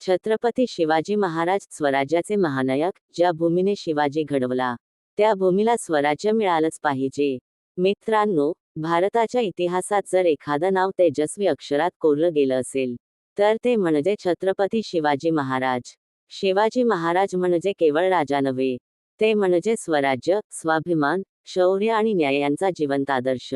छत्रपती शिवाजी महाराज स्वराज्याचे महानायक. ज्या भूमीने शिवाजी घडवला त्या भूमीला स्वराज्य मिळालंच पाहिजे. मित्रांनो, भारताच्या इतिहासात जर एखादं नाव तेजस्वी अक्षरात कोरलं गेलं असेल तर ते म्हणजे छत्रपती शिवाजी महाराज. शिवाजी महाराज म्हणजे केवळ राजा नव्हे, ते म्हणजे स्वराज्य, स्वाभिमान, शौर्य आणि न्याय यांचा जिवंत आदर्श.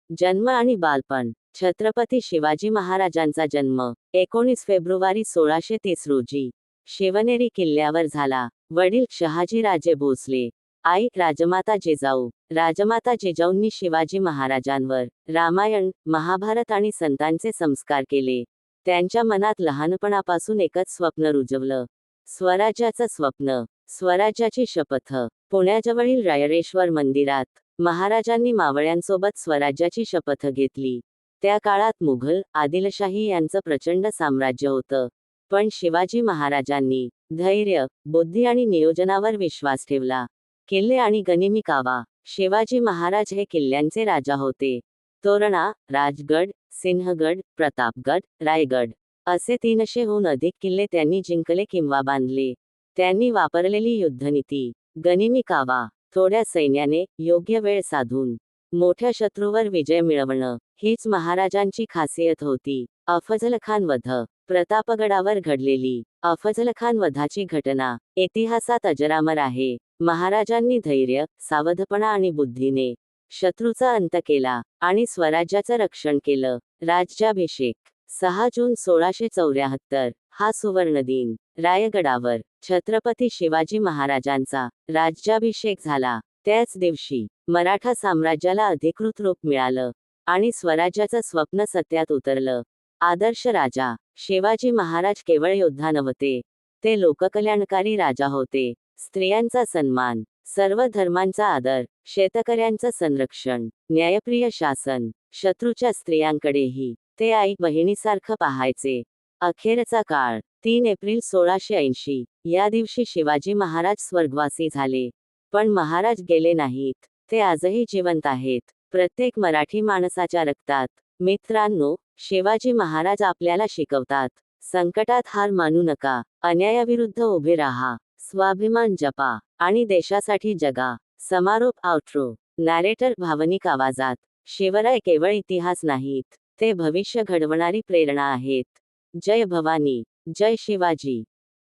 जन्म आणि बालपण. छत्रपती शिवाजी महाराजांचा जन्म 19 फेब्रुवारी 1630 रोजी शिवनेरी किल्ल्यावर झाला. वडील शहाजीराजे भोसले, आई राजमाता जिजाऊ. राजमाता जिजाऊंनी शिवाजी महाराजांवर रामायण, महाभारत आणि संतांचे संस्कार केले. त्यांच्या मनात लहानपणापासून एकच स्वप्न रुजवलं, स्वराज्याचं स्वप्न. स्वराज्याची शपथ. पुण्याजवळील रायरेश्वर मंदिरात महाराजांनी मावळ्यांसोबत स्वराज्याची शपथ घेतली. त्या काळात मुघल, आदिलशाही यांचं प्रचंड साम्राज्य होतं. पण शिवाजी महाराजांनी धैर्य, बुद्धी आणि नियोजनावर विश्वास ठेवला. किल्ले आणि गनिमी कावा. शिवाजी महाराज हे किल्ल्यांचे राजा होते. तोरणा, राजगड, सिंहगड, प्रतापगड, रायगड असे 300हून अधिक किल्ले त्यांनी जिंकले किंवा बांधले. त्यांनी वापरलेली युद्धनीती. गनिमी कावा. थोड्या सैन्याने योग्य वेळ साधून मोठ्या शत्रूवर विजय मिळवणं हीच महाराजांची खासियत होती. अफझलखान वध. प्रतापगडावर घडलेली अफझलखान वधाची घटना इतिहासात अजरामर आहे. महाराजांनी धैर्य, सावधपणा आणि बुद्धीने शत्रूचा अंत केला आणि स्वराज्याचं रक्षण केलं. राज्याभिषेक. 6 जून 1674 हा सुवर्णदिन. रायगडावर छत्रपती शिवाजी महाराजांचा राज्याभिषेक झाला. त्याच दिवशी मराठा साम्राज्याला अधिकृत रूप मिळालं आणि स्वराज्याचं स्वप्न सत्यात उतरलं. आदर्श राजा. शिवाजी महाराज केवळ योद्धा नव्हते, ते लोककल्याणकारी राजा होते. स्त्रियांचा सन्मान, सर्व धर्मांचा आदर, शेतकऱ्यांचं संरक्षण, न्यायप्रिय शासन. शत्रूच्या स्त्रियांकडेही ते आई बहिणीसारखं पाहायचे. अखेरचा काळ. 3 एप्रिल 1680 या दिवशी शिवाजी महाराज स्वर्गवासी झाले. पण महाराज गेले नाहीत, ते आजही जिवंत आहेत, प्रत्येक मराठी माणसाच्या रक्तात. मित्रांनो, शिवाजी महाराज आपल्याला शिकवतात, संकटात हार मानू नका, अन्यायाविरुद्ध उभे राहा, स्वाभिमान जपा आणि देशासाठी जगा. समारोप. आउट्रो. नॅरेटर भावनिक आवाजात. शिवराय केवळ इतिहास नाहीत, ते भविष्य घडवणारी प्रेरणा आहेत. जय भवानी. जय शिवाजी.